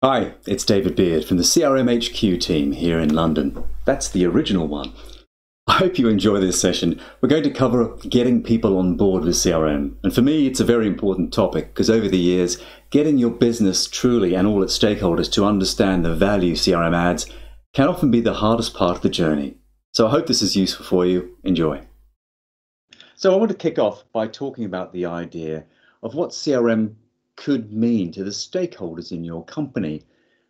Hi, it's David Beard from the CRM HQ team here in London. That's the original one. I hope you enjoy this session. We're going to cover getting people on board with CRM. And for me, it's a very important topic because over the years, getting your business truly and all its stakeholders to understand the value CRM adds can often be the hardest part of the journey. So I hope this is useful for you. Enjoy. So I want to kick off by talking about the idea of what CRM could mean to the stakeholders in your company.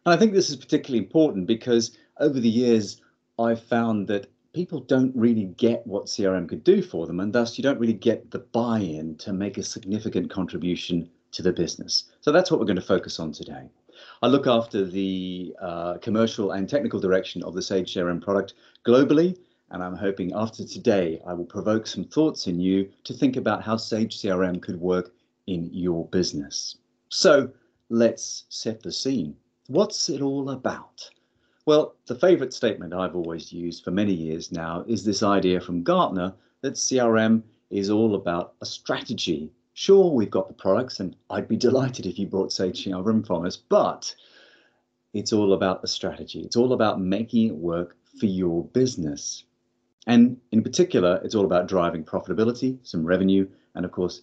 And I think this is particularly important because over the years, I've found that people don't really get what CRM could do for them, and thus you don't really get the buy-in to make a significant contribution to the business. So that's what we're going to focus on today. I look after the commercial and technical direction of the Sage CRM product globally, and I'm hoping after today I will provoke some thoughts in you to think about how Sage CRM could work in your business. So let's set the scene. What's it all about? Well, the favorite statement I've always used for many years now is this idea from Gartner that CRM is all about a strategy. Sure, we've got the products, and I'd be delighted if you brought Sage CRM from us, but it's all about the strategy. It's all about making it work for your business. And in particular, it's all about driving profitability, some revenue, and of course,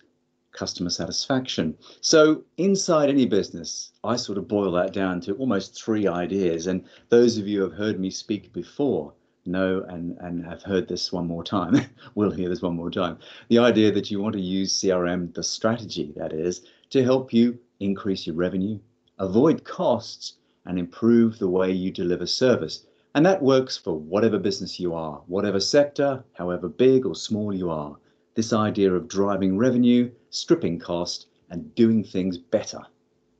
customer satisfaction. So inside any business, I sort of boil that down to almost three ideas. And those of you who have heard me speak before know and have heard this one more time, will hear this one more time. The idea that you want to use CRM, the strategy that is, to help you increase your revenue, avoid costs, and improve the way you deliver service. And that works for whatever business you are, whatever sector, however big or small you are. This idea of driving revenue, stripping cost, and doing things better.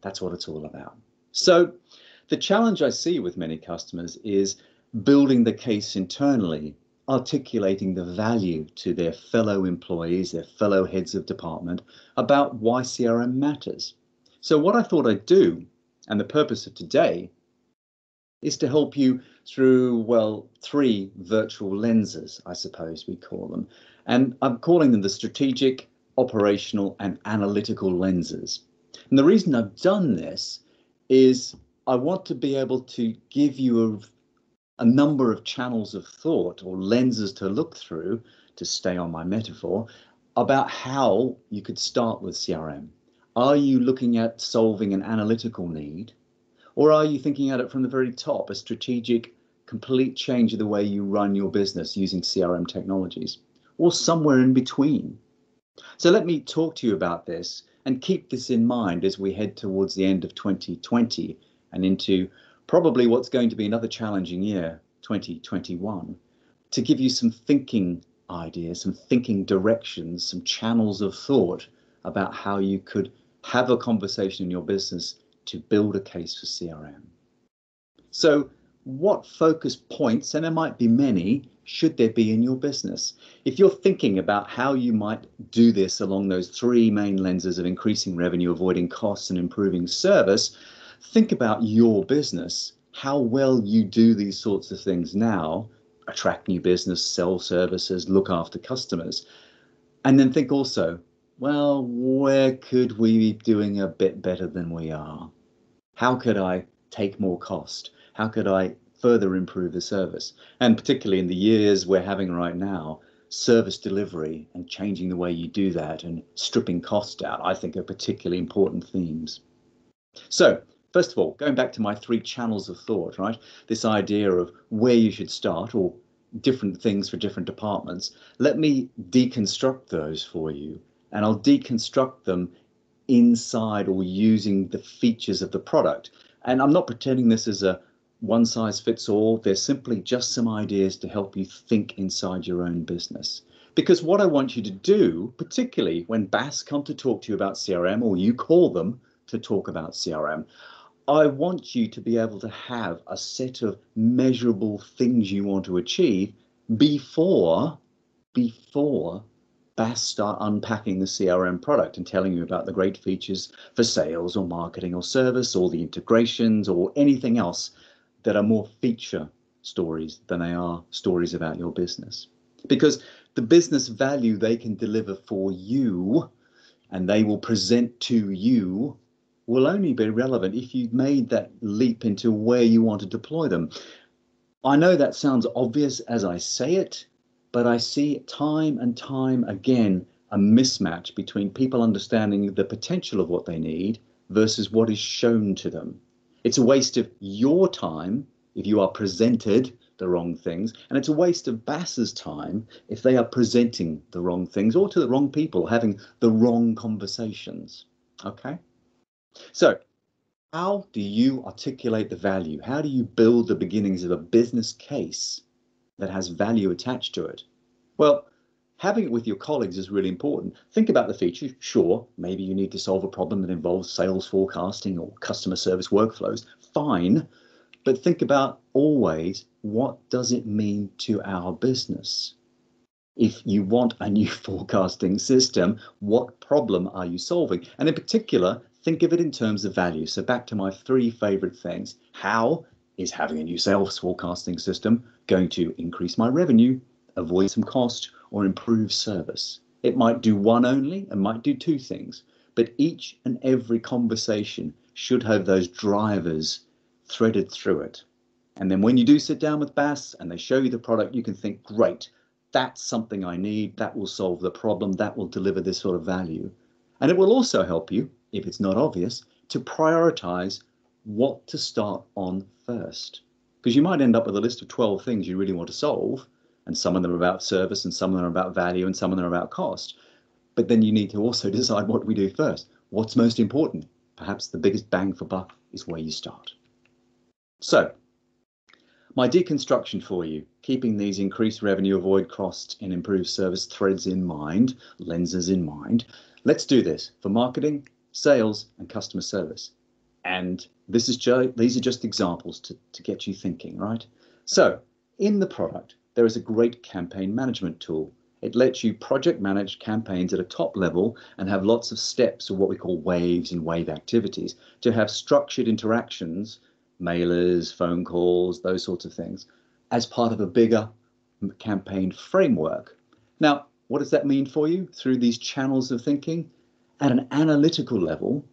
That's what it's all about. So the challenge I see with many customers is building the case internally, articulating the value to their fellow employees, their fellow heads of department about why CRM matters. So what I thought I'd do, and the purpose of today, is to help you through, well, three virtual lenses, I suppose we call them. And I'm calling them the strategic, operational, and analytical lenses. And the reason I've done this is I want to be able to give you a number of channels of thought or lenses to look through, to stay on my metaphor, about how you could start with CRM. Are you looking at solving an analytical need? Or are you thinking at it from the very top, a strategic, complete change of the way you run your business using CRM technologies, or somewhere in between? So let me talk to you about this and keep this in mind as we head towards the end of 2020 and into probably what's going to be another challenging year, 2021, to give you some thinking ideas, some thinking directions, some channels of thought about how you could have a conversation in your business to build a case for CRM. So what focus points, and there might be many, should there be in your business? If you're thinking about how you might do this along those three main lenses of increasing revenue, avoiding costs, and improving service, think about your business, how well you do these sorts of things now, attract new business, sell services, look after customers. And then think also, well, where could we be doing a bit better than we are? How could I take more cost? How could I further improve the service? And particularly in the years we're having right now, service delivery and changing the way you do that and stripping cost out, I think are particularly important themes. So first of all, going back to my three channels of thought, right? This idea of where you should start or different things for different departments. Let me deconstruct those for you, and I'll deconstruct them inside or using the features of the product. And I'm not pretending this is a one size fits all. They're simply just some ideas to help you think inside your own business. Because what I want you to do, particularly when BAASS come to talk to you about CRM, or you call them to talk about CRM, I want you to be able to have a set of measurable things you want to achieve before BAASS start unpacking the CRM product and telling you about the great features for sales or marketing or service or the integrations or anything else that are more feature stories than they are stories about your business. Because the business value they can deliver for you and they will present to you will only be relevant if you've made that leap into where you want to deploy them. I know that sounds obvious as I say it, but I see time and time again a mismatch between people understanding the potential of what they need versus what is shown to them. It's a waste of your time if you are presented the wrong things, and it's a waste of BAASS's time if they are presenting the wrong things or to the wrong people, having the wrong conversations. Okay? So, how do you articulate the value? How do you build the beginnings of a business case that has value attached to it? Well, having it with your colleagues is really important. Think about the feature. Sure, maybe you need to solve a problem that involves sales forecasting or customer service workflows. Fine. But think about always, what does it mean to our business? If you want a new forecasting system, what problem are you solving? And in particular, think of it in terms of value. So back to my three favorite things. How is having a new sales forecasting system going to increase my revenue, avoid some cost, or improve service? It might do one only and might do two things, but each and every conversation should have those drivers threaded through it. And then when you do sit down with BAASS and they show you the product, you can think, great, that's something I need, that will solve the problem, that will deliver this sort of value. And it will also help you, if it's not obvious, to prioritize what to start on first. Because you might end up with a list of 12 things you really want to solve, and some of them are about service, and some of them are about value, and some of them are about cost. But then you need to also decide what we do first. What's most important? Perhaps the biggest bang for buck is where you start. So, my deconstruction for you, keeping these increased revenue, avoid cost, and improve service threads in mind, lenses in mind. Let's do this for marketing, sales, and customer service. And these are just examples to get you thinking, right? So, in the product, there is a great campaign management tool. It lets you project manage campaigns at a top level and have lots of steps, or what we call waves and wave activities, to have structured interactions, mailers, phone calls, those sorts of things, as part of a bigger campaign framework. Now, what does that mean for you through these channels of thinking? At an analytical level,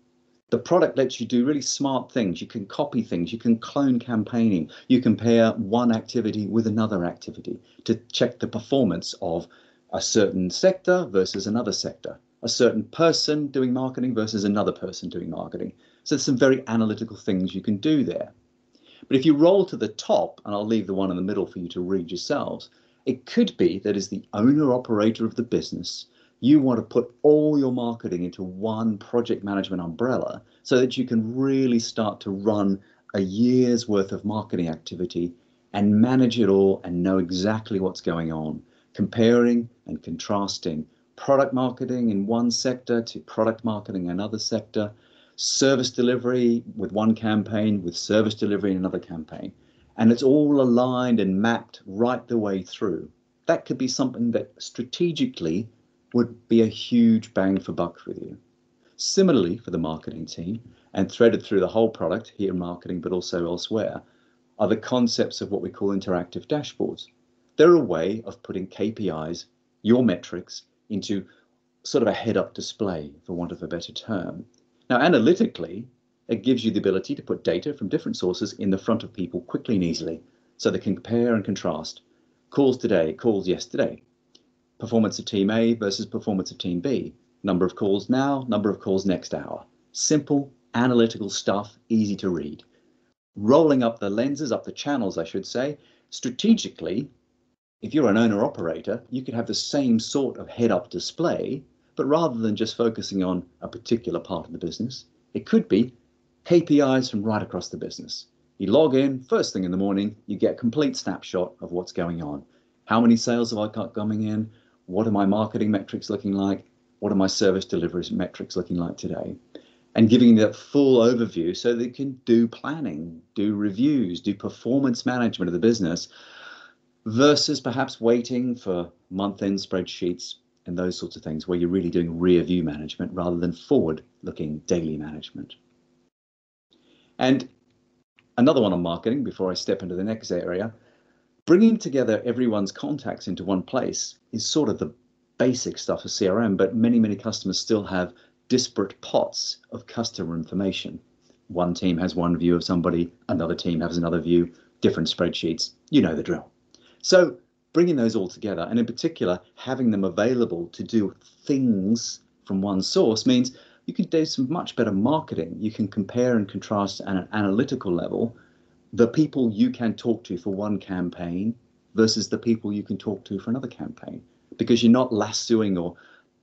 the product lets you do really smart things. You can copy things, you can clone campaigning, you compare one activity with another activity to check the performance of a certain sector versus another sector, a certain person doing marketing versus another person doing marketing. So there's some very analytical things you can do there. But if you roll to the top, and I'll leave the one in the middle for you to read yourselves, it could be that as the owner operator of the business, you want to put all your marketing into one project management umbrella so that you can really start to run a year's worth of marketing activity and manage it all and know exactly what's going on, comparing and contrasting product marketing in one sector to product marketing in another sector, service delivery with one campaign, with service delivery in another campaign. And it's all aligned and mapped right the way through. That could be something that strategically would be a huge bang for buck for you. Similarly, for the marketing team, and threaded through the whole product here in marketing, but also elsewhere, are the concepts of what we call interactive dashboards. They're a way of putting KPIs, your metrics, into sort of a head-up display, for want of a better term. Now, analytically, it gives you the ability to put data from different sources in the front of people quickly and easily, so they can compare and contrast. Calls today, calls yesterday. Performance of team A versus performance of team B. Number of calls now, number of calls next hour. Simple, analytical stuff, easy to read. Rolling up the lenses, up the channels, I should say, strategically, if you're an owner-operator, you could have the same sort of head-up display, but rather than just focusing on a particular part of the business, it could be KPIs from right across the business. You log in, first thing in the morning, you get a complete snapshot of what's going on. How many sales have I got coming in? What are my marketing metrics looking like? What are my service delivery metrics looking like today? And giving that full overview so they can do planning, do reviews, do performance management of the business, versus perhaps waiting for month-end spreadsheets and those sorts of things where you're really doing rear view management rather than forward-looking daily management. And another one on marketing before I step into the next area, bringing together everyone's contacts into one place is sort of the basic stuff of CRM, but many, many customers still have disparate pots of customer information. One team has one view of somebody, another team has another view, different spreadsheets. You know the drill. So bringing those all together, and in particular, having them available to do things from one source, means you can do some much better marketing. You can compare and contrast at an analytical level the people you can talk to for one campaign versus the people you can talk to for another campaign, because you're not lassoing or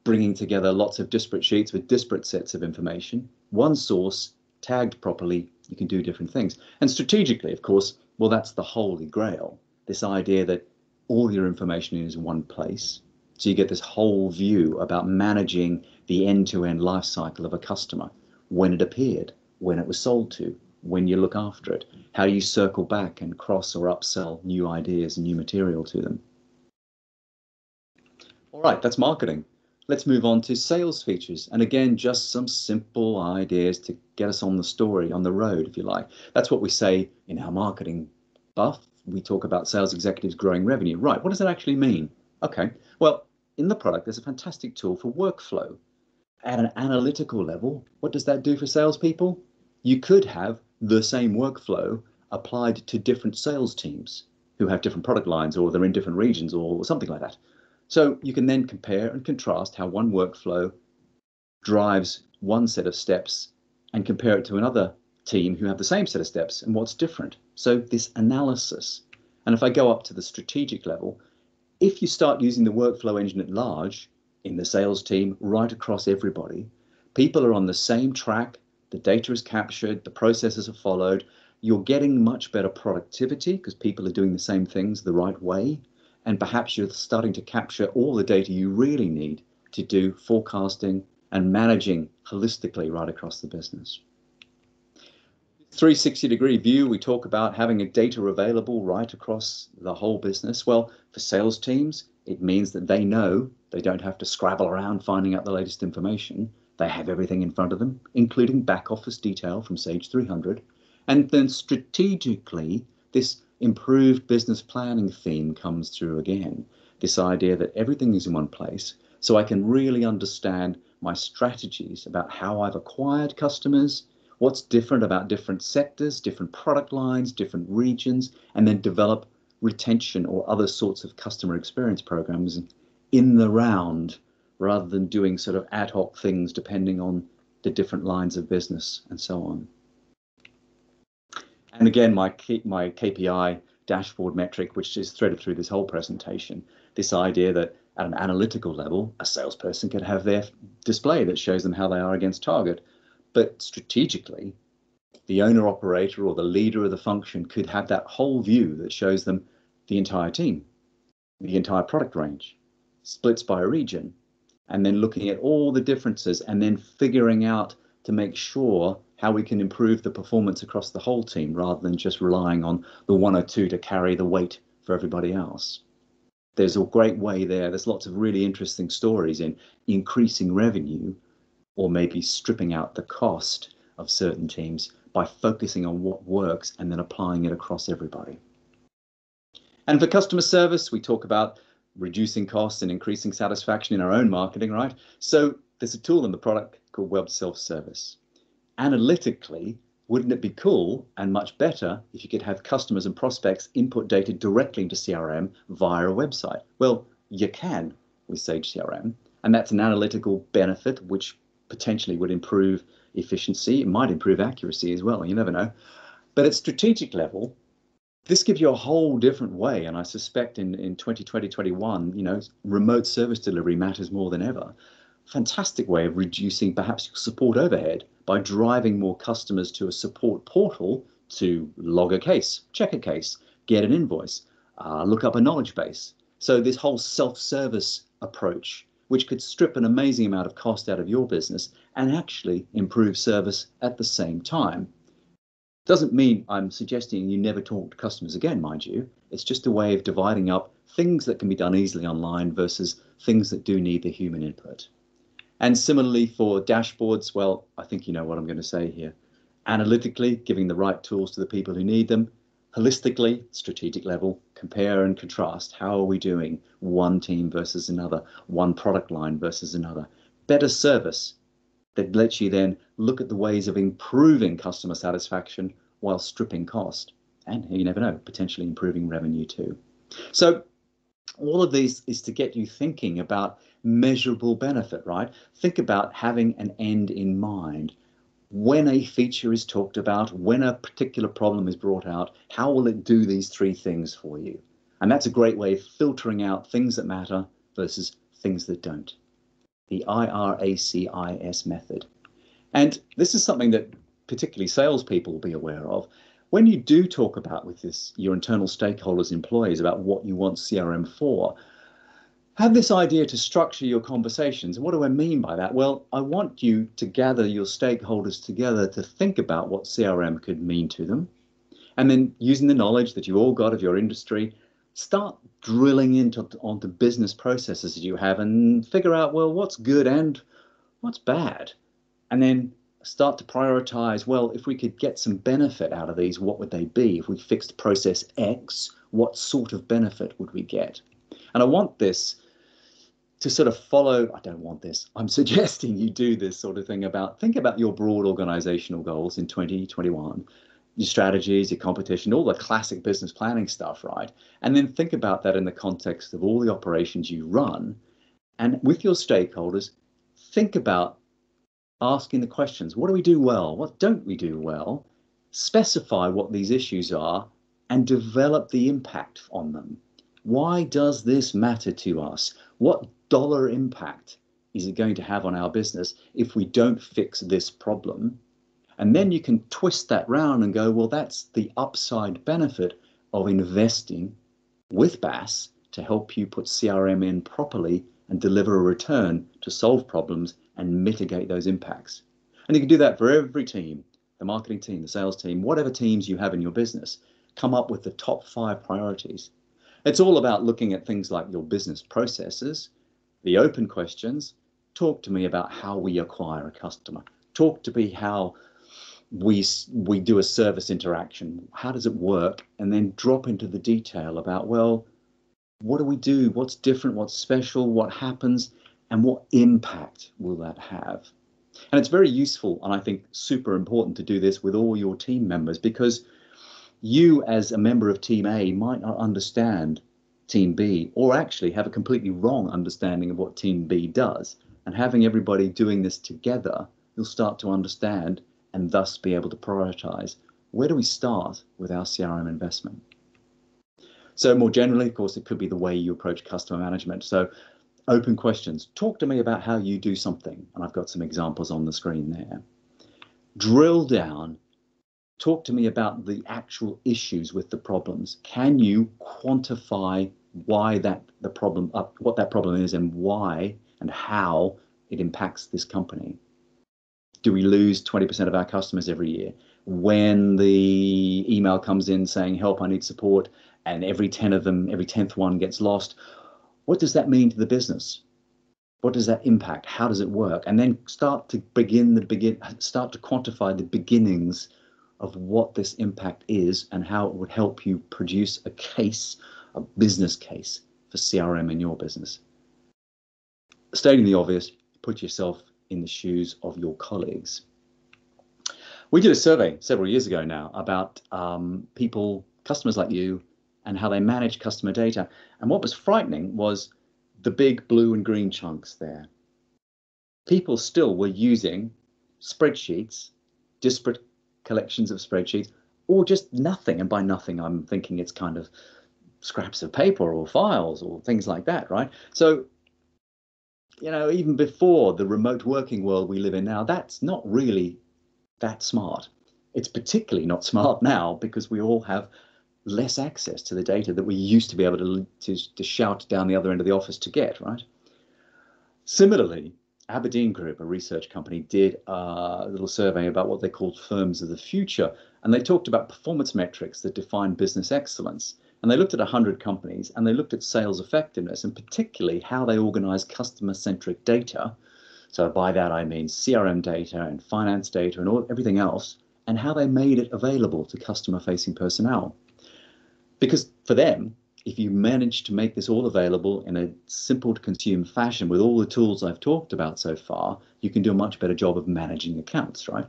bringing together lots of disparate sheets with disparate sets of information. One source, tagged properly, you can do different things. And strategically, of course, well, that's the holy grail, this idea that all your information is in one place. So you get this whole view about managing the end-to-end life cycle of a customer, when it appeared, when it was sold to, when you look after it, how you circle back and cross or upsell new ideas and new material to them. All right, that's marketing. Let's move on to sales features. And again, just some simple ideas to get us on the story, on the road, if you like. That's what we say in our marketing buff. We talk about sales executives growing revenue. Right, what does that actually mean? Okay, well, in the product, there's a fantastic tool for workflow. At an analytical level, what does that do for salespeople? You could have the same workflow applied to different sales teams who have different product lines, or they're in different regions, or something like that. So you can then compare and contrast how one workflow drives one set of steps and compare it to another team who have the same set of steps and what's different. So this analysis. And if I go up to the strategic level, if you start using the workflow engine at large in the sales team, right across everybody, people are on the same track, the data is captured, the processes are followed, you're getting much better productivity because people are doing the same things the right way. And perhaps you're starting to capture all the data you really need to do forecasting and managing holistically right across the business. 360-degree view, we talk about having a data available right across the whole business. Well, for sales teams, it means that they know they don't have to scrabble around finding out the latest information. They have everything in front of them, including back office detail from Sage 300. And then strategically, this improved business planning theme comes through again. This idea that everything is in one place, so I can really understand my strategies about how I've acquired customers, what's different about different sectors, different product lines, different regions, and then develop retention or other sorts of customer experience programs in the round, rather than doing sort of ad hoc things depending on the different lines of business and so on. And again, my KPI dashboard metric, which is threaded through this whole presentation, this idea that at an analytical level, a salesperson can have their display that shows them how they are against target. But strategically, the owner operator or the leader of the function could have that whole view that shows them the entire team, the entire product range, splits by region, and then looking at all the differences and then figuring out to make sure how we can improve the performance across the whole team rather than just relying on the one or two to carry the weight for everybody else. There's a great way there. There's lots of really interesting stories in increasing revenue or maybe stripping out the cost of certain teams by focusing on what works and then applying it across everybody. And for customer service, we talk about reducing costs and increasing satisfaction in our own marketing, right? So there's a tool in the product called Web Self-Service. Analytically, wouldn't it be cool and much better if you could have customers and prospects input data directly into CRM via a website? Well, you can with Sage CRM, and that's an analytical benefit which potentially would improve efficiency. It might improve accuracy as well, you never know. But at strategic level, this gives you a whole different way, and I suspect in 2020, 2021, remote service delivery matters more than ever. Fantastic way of reducing perhaps your support overhead by driving more customers to a support portal to log a case, check a case, get an invoice, look up a knowledge base. So this whole self-service approach, which could strip an amazing amount of cost out of your business and actually improve service at the same time. Doesn't mean I'm suggesting you never talk to customers again, mind you. It's just a way of dividing up things that can be done easily online versus things that do need the human input. And similarly for dashboards, well, I think you know what I'm going to say here. Analytically, giving the right tools to the people who need them. Holistically, strategic level, compare and contrast. How are we doing? One team versus another, one product line versus another. Better service, that lets you then look at the ways of improving customer satisfaction while stripping cost. And you never know, potentially improving revenue too. So all of these is to get you thinking about measurable benefit, right? Think about having an end in mind. When a feature is talked about, when a particular problem is brought out, how will it do these three things for you? And that's a great way of filtering out things that matter versus things that don't. The IRACIS method. And this is something that particularly salespeople will be aware of. When you do talk about with your internal stakeholders, employees, about what you want CRM for, have this idea to structure your conversations. What do I mean by that? Well, I want you to gather your stakeholders together to think about what CRM could mean to them. And then using the knowledge that you all got of your industry, start drilling onto business processes that you have and figure out, well, what's good and what's bad. And then start to prioritize, well, if we could get some benefit out of these, what would they be? If we fixed process X, what sort of benefit would we get? And I want this to sort of follow, I don't want this, I'm suggesting you do this sort of thing think about your broad organizational goals in 2021, your strategies, your competition, all the classic business planning stuff, right? And then think about that in the context of all the operations you run. And with your stakeholders, think about asking the questions. What do we do well? What don't we do well? Specify what these issues are and develop the impact on them. Why does this matter to us? What dollar impact is it going to have on our business if we don't fix this problem? And then you can twist that round and go, well, that's the upside benefit of investing with BAASS to help you put CRM in properly and deliver a return to solve problems and mitigate those impacts. And you can do that for every team, the marketing team, the sales team, whatever teams you have in your business. Come up with the top 5 priorities. It's all about looking at things like your business processes, the open questions. Talk to me about how we acquire a customer. Talk to me how we do a service interaction. How does it work? And then drop into the detail about, well, what do we do? What's different? What's special? What happens? And what impact will that have? And it's very useful, and I think super important to do this with all your team members, because you as a member of Team A might not understand Team B, or actually have a completely wrong understanding of what Team B does. And having everybody doing this together, you'll start to understand and thus be able to prioritize. Where do we start with our CRM investment? So more generally, of course, it could be the way you approach customer management. So open questions. Talk to me about how you do something. And I've got some examples on the screen there. Drill down. Talk to me about the actual issues with the problems. Can you quantify why what that problem is and why and how it impacts this company? Do we lose 20% of our customers every year? When the email comes in saying, help, I need support, and every 10 of them, every 10th one gets lost, what does that mean to the business? What does that impact? How does it work? And then start to quantify the beginnings of what this impact is and how it would help you produce a business case for CRM in your business. Stating the obvious, put yourself in the shoes of your colleagues. We did a survey several years ago now about customers like you, and how they manage customer data. And what was frightening was the big blue and green chunks there. People still were using spreadsheets, disparate collections of spreadsheets, or just nothing. And by nothing, I'm thinking it's kind of scraps of paper or files or things like that, right? So, even before the remote working world we live in now, that's not really that smart. It's particularly not smart now because we all have less access to the data that we used to be able to shout down the other end of the office to get, right? Similarly, Aberdeen Group, a research company, did a little survey about what they called firms of the future. And they talked about performance metrics that define business excellence. And they looked at 100 companies and they looked at sales effectiveness and particularly how they organize customer-centric data. So by that, I mean CRM data and finance data and everything else, and how they made it available to customer-facing personnel. Because for them, if you manage to make this all available in a simple to consume fashion with all the tools I've talked about so far, you can do a much better job of managing accounts, right?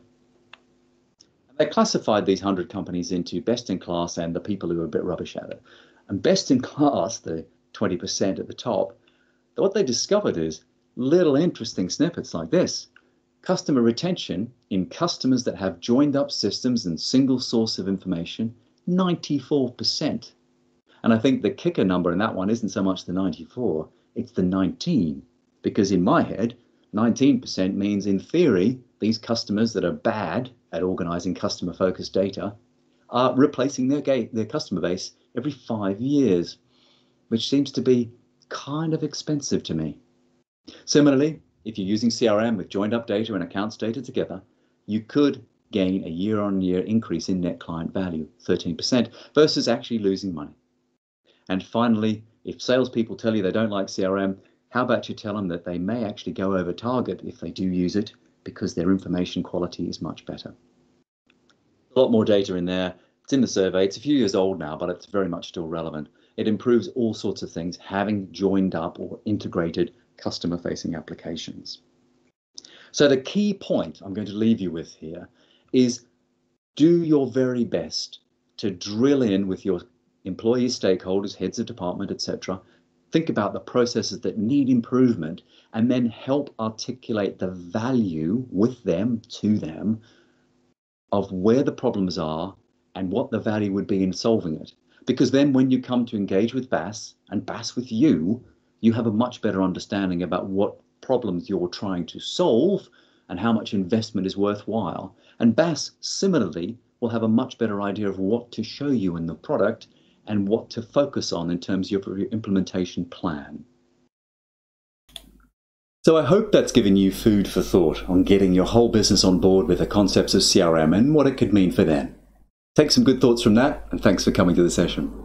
And they classified these 100 companies into best in class and the people who are a bit rubbish at it. And best in class, the 20% at the top, what they discovered is little interesting snippets like this. Customer retention in customers that have joined up systems and single source of information, 94%. And I think the kicker number in that one isn't so much the 94, it's the 19. Because in my head, 19% means in theory, these customers that are bad at organizing customer-focused data are replacing their customer base every 5 years, which seems to be kind of expensive to me. Similarly, if you're using CRM with joined up data and accounts data together, you could gain a year-on-year increase in net client value, 13%, versus actually losing money. And finally, if salespeople tell you they don't like CRM, how about you tell them that they may actually go over target if they do use it because their information quality is much better. A lot more data in there. It's in the survey. It's a few years old now, but it's very much still relevant. It improves all sorts of things, having joined up or integrated customer-facing applications. So the key point I'm going to leave you with here is do your very best to drill in with your employees, stakeholders, heads of department, etc. Think about the processes that need improvement and then help articulate the value with them, to them, of where the problems are and what the value would be in solving it. Because then when you come to engage with BAASS and BAASS with you, you have a much better understanding about what problems you're trying to solve and how much investment is worthwhile. And BAASS similarly will have a much better idea of what to show you in the product and what to focus on in terms of your implementation plan. So I hope that's given you food for thought on getting your whole business on board with the concepts of CRM and what it could mean for them. Take some good thoughts from that, and thanks for coming to the session.